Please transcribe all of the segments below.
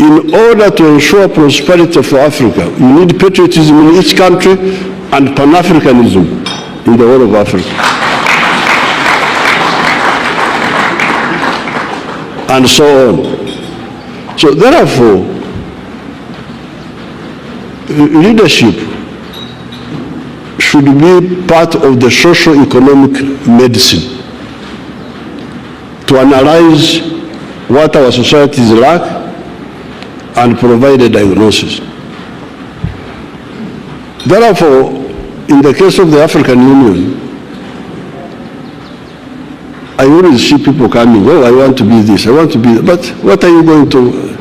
in order to ensure prosperity for Africa, you need patriotism in each country and Pan-Africanism in the whole of Africa. And so on. So therefore, leadership should be part of the socio-economic medicine to analyze what our societies lack and provide a diagnosis. Therefore, in the case of the African Union, I always see people coming, oh, I want to be this, I want to be that. But what are you going to?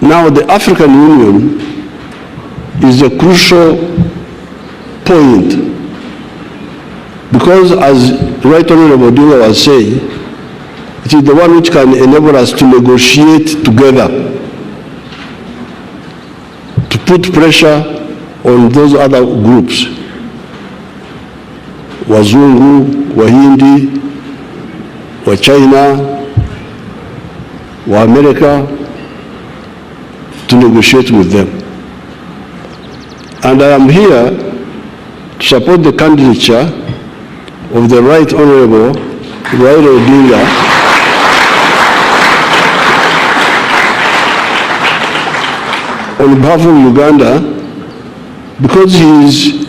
Now, the African Union is a crucial point because, as Right Honorable Odinga was saying, it is the one which can enable us to negotiate together, to put pressure on those other groups, Wazungu, Wahindi, wa China, wa America, to negotiate with them. And I am here to support the candidature of the Right Honorable Raila Odinga on behalf of Uganda, because he is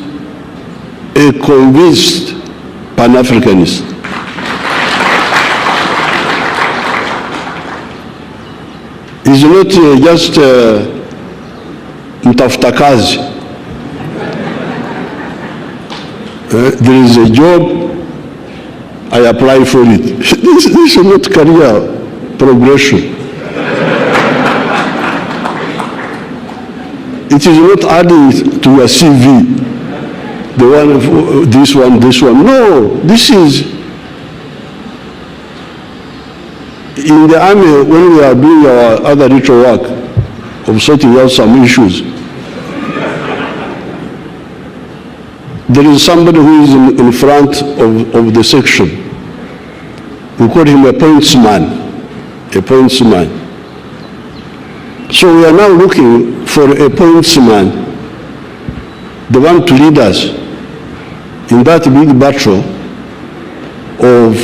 a convinced Pan-Africanist. He's not just mtafuta kazi. There is a job, I apply for it. This is not career progression. It is not adding to your CV, the one, this one, this one. No, this is, in the army, when we are doing our other ritual work of sorting out some issues, there is somebody who is in front of the section. We call him a pointsman, a pointsman. So we are now looking for a pointsman, the one to lead us in that big battle of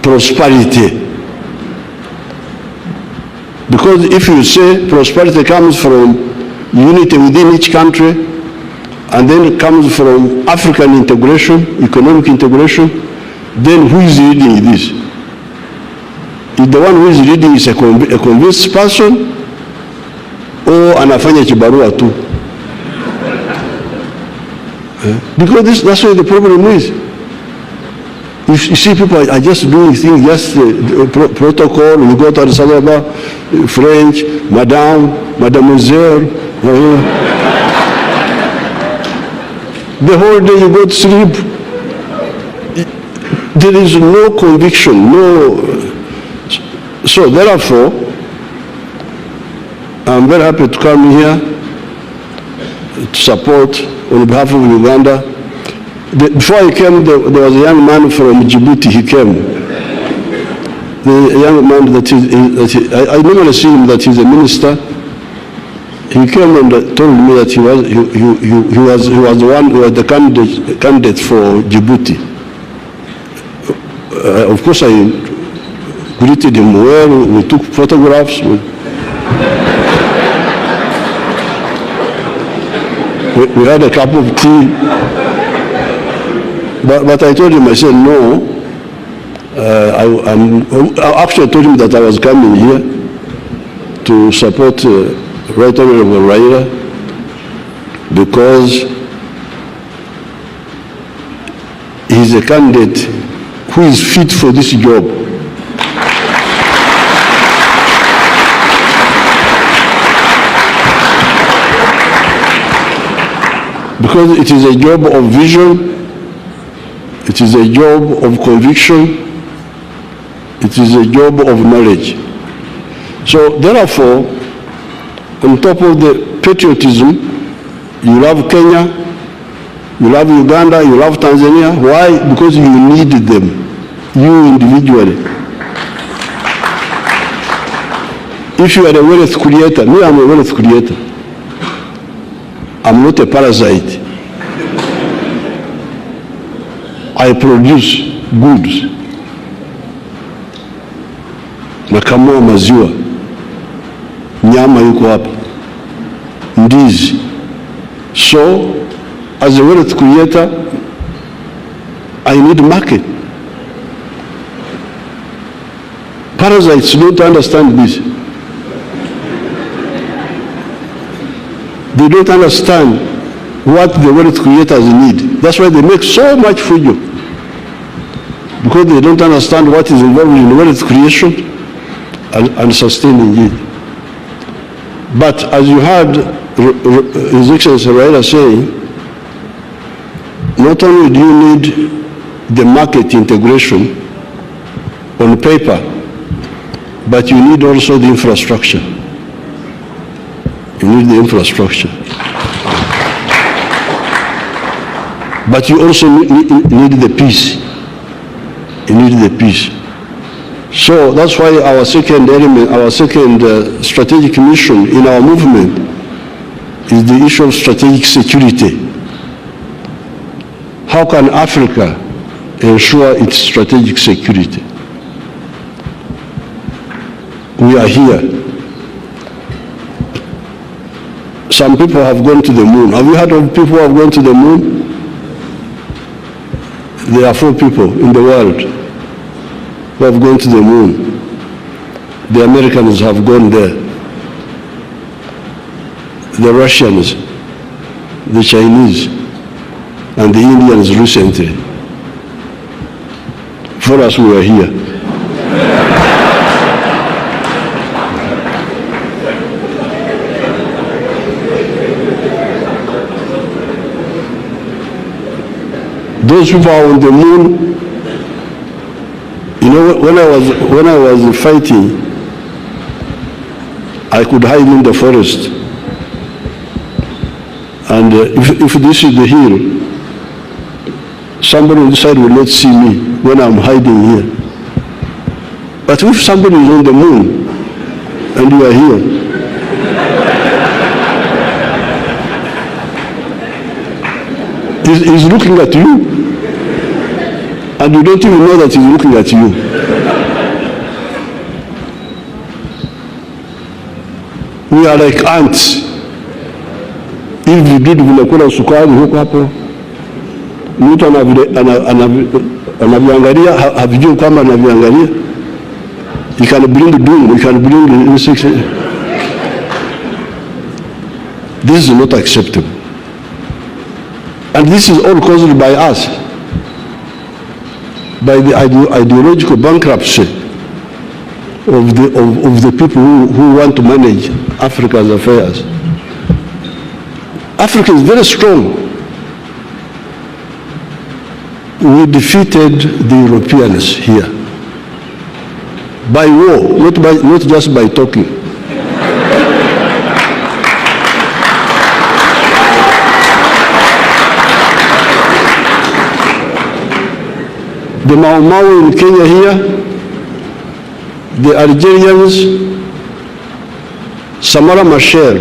prosperity. Because if you say prosperity comes from unity within each country, and then it comes from African integration, economic integration, then who is leading this? Is the one who is leading is a convinced person, or anafanya kibarua tu? Because that's where the problem is. You see, people are just doing things, just protocol. We go to Addis Ababa, French, Madame, Mademoiselle. The whole day you go to sleep. There is no conviction, no. So therefore, I'm very happy to come here to support on behalf of Uganda. Before I came, there was a young man from Djibouti. He came. The young man I normally see him that he's a minister. He came and told me that he was the one who was the candidate for Djibouti. Of course, I greeted him well. We took photographs. We had a cup of tea. But I told him, I said, no. I actually told him that I was coming here to support Right Honorable Raila because he's a candidate who is fit for this job. Because it is a job of vision, it is a job of conviction, it is a job of knowledge. So therefore, on top of the patriotism, you love Kenya, you love Uganda, you love Tanzania. Why? Because you need them, you individually. If you are a wealth creator, me, I'm a wealth creator. I'm not a parasite. I produce goods. Nakamua maziwa, nyama yuko hapa, ndizi. So, as a wealth creator, I need market. Parasites don't understand this. They don't understand what the wealth creators need. That's why they make so much fujo. Because they don't understand what is involved in wealth creation and sustaining it. But as you heard His Excellency Raila saying, not only do you need the market integration on paper, but you need also the infrastructure. You need the infrastructure. But you also need the peace. You need the peace. So that's why our second element, our second strategic mission in our movement is the issue of strategic security. How can Africa ensure its strategic security? We are here. Some people have gone to the moon. Have you heard of people who have gone to the moon? There are 4 people in the world who have gone to the moon. The Americans have gone there. The Russians, the Chinese, and the Indians recently. For us, we are here. Those people are on the moon. You know, when I was fighting, I could hide in the forest. And if this is the hill, somebody on the side will not see me when I'm hiding here. But if somebody is on the moon and you are here, he's looking at you, and you don't even know that he's looking at you. We are like ants. Hivi vidudu vinakula sukari huko hapo, mtu anaviangalia, havijui kwamba anaviangalia. You can bring doom, you can bring insects. This is not acceptable. And this is all caused by us, by the ideological bankruptcy of the people who want to manage Africa's affairs. Africa is very strong. We defeated the Europeans here by war, not just by talking. The Mau Mau in Kenya here, the Algerians, Samara Machel,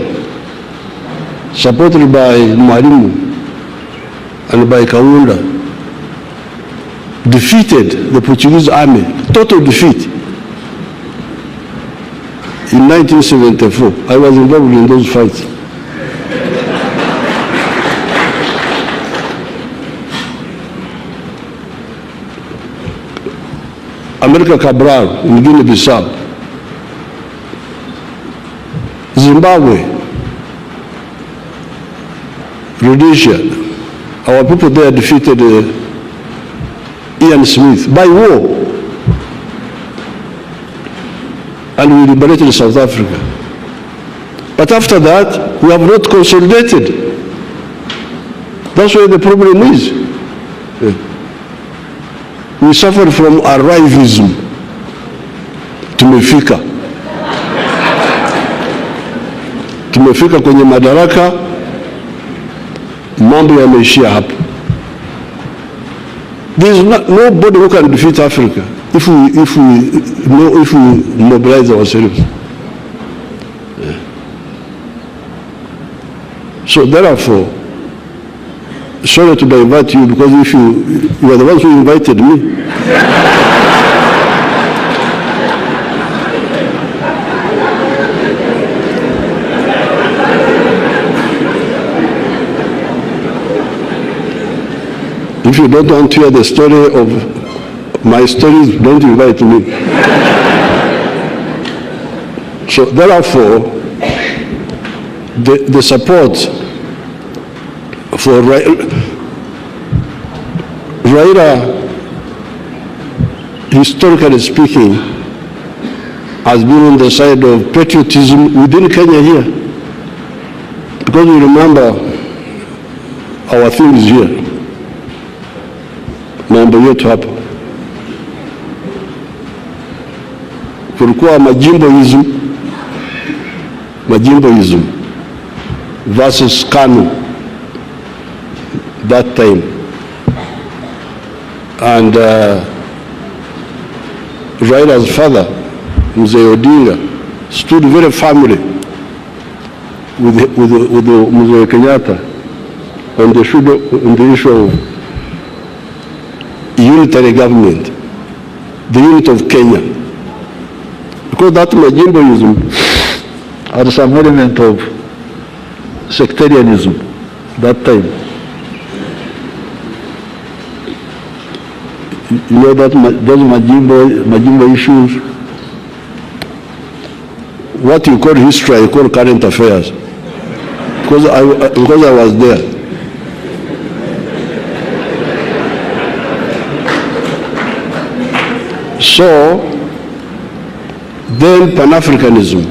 supported by Mwalimu and by Kaunda, defeated the Portuguese army, total defeat. In 1974, I was involved in those fights. America Cabral in Guinea-Bissau, Zimbabwe, Rhodesia, our people there defeated Ian Smith by war, and we liberated South Africa. But after that, we have not consolidated. That's where the problem is. We suffer from arrivism. Tumefika kwenye madaraka, mambo yameishia hapo. There is nobody who can defeat Africa if we mobilize ourselves. So therefore, sorry to divert you, because if you are the ones who invited me. If you don't want to hear the story of my stories, don't invite me. So therefore, the support for Raila, historically speaking, has been on the side of patriotism within Kenya here. Because we remember our things here. Mambo yetu hapa. Kulikuwa majimboism versus KANU that time. And Raila's father, Mzee Odinga, stood very firmly with Mzee Kenyatta on the issue of unitary government, the unit of Kenya. Because that majimboism had some element of sectarianism that time. You know that those majimbo issues, what you call history, I call current affairs. Because I was there. So, then Pan-Africanism.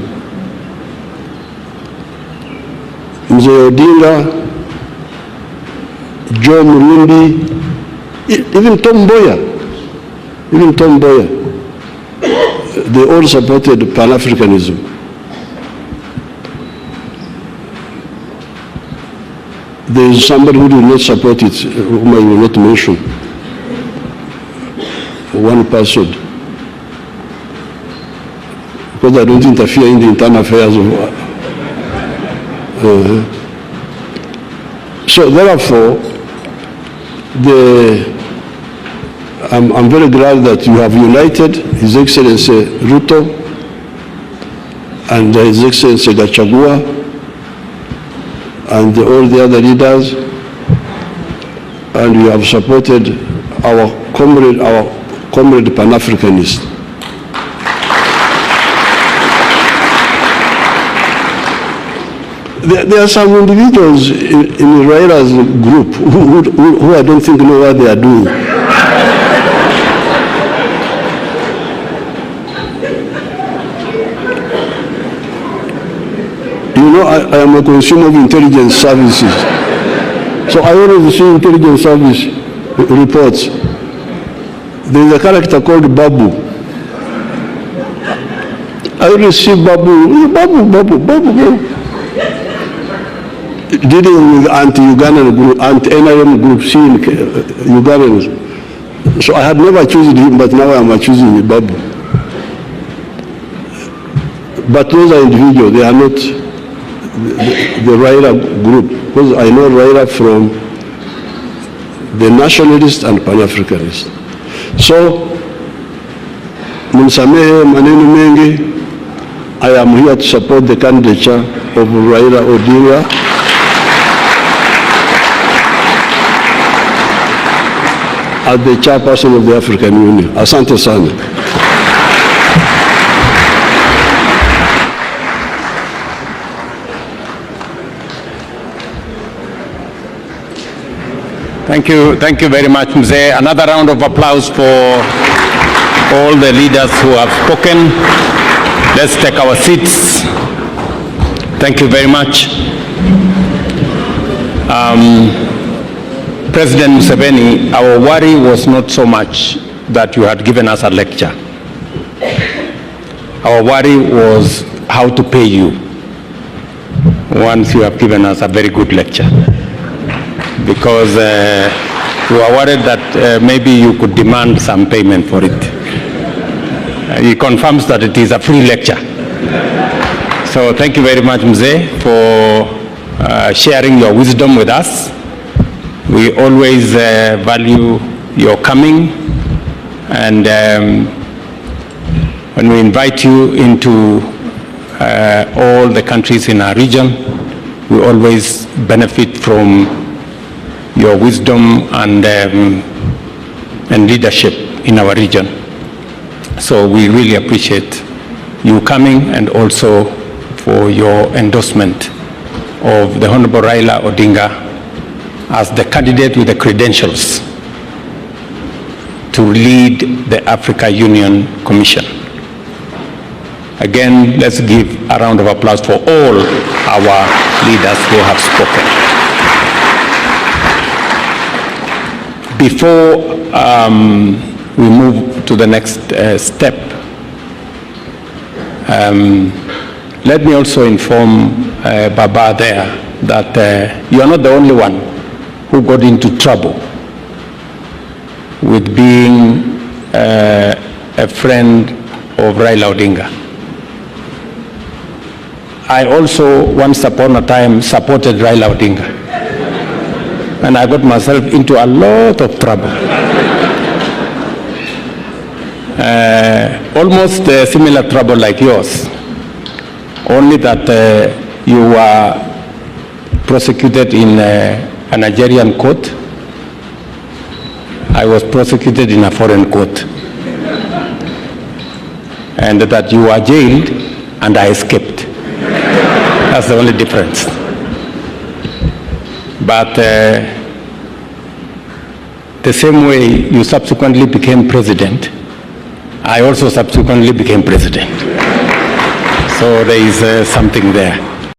Mzee Odinga, Joe Murundi, even Tom Mboya, they all supported Pan-Africanism. There is somebody who did not support it, whom I will not mention. One person, because I don't interfere in the internal affairs of. So therefore, I'm very glad that you have united His Excellency Ruto and His Excellency Gachagua and all the other leaders, and you have supported our comrade Pan-Africanist. There are some individuals in Raila's group who I don't think know what they are doing. You know, I am a consumer of intelligence services. So I always see intelligence service reports. There is a character called Babu. I always see Babu. Dealing with anti-Ugandan group, anti-NRM group, seeing Ugandans. So I had never chosen him, but now I am choosing Babu. But those are individuals, they are not the Raila group, because I know Raila from the nationalist and Pan-Africanist. So, mnisamehe maneno mengi, I am here to support the candidature of Raila Odinga. As the chairperson of the African Union. Asante sana. Thank you very much, Mzee. Another round of applause for all the leaders who have spoken. Let's take our seats. Thank you very much. President Museveni, our worry was not so much that you had given us a lecture. Our worry was how to pay you once you have given us a very good lecture. Because we were worried that maybe you could demand some payment for it. He confirms that it is a free lecture. So thank you very much, Mzee, for sharing your wisdom with us. We always value your coming, and when we invite you into all the countries in our region, we always benefit from your wisdom and leadership in our region. So we really appreciate you coming, and also for your endorsement of the Honorable Raila Odinga as the candidate with the credentials to lead the Africa Union Commission. Again, let's give a round of applause for all our leaders who have spoken. Before we move to the next step, let me also inform Baba there that you are not the only one who got into trouble with being a friend of Raila Odinga. I also once upon a time supported Raila Odinga, and I got myself into a lot of trouble. Almost similar trouble like yours, only that you were prosecuted in a Nigerian court. I was prosecuted in a foreign court, and that you were jailed and I escaped. That's the only difference. But the same way you subsequently became president, I also subsequently became president. So there is something there.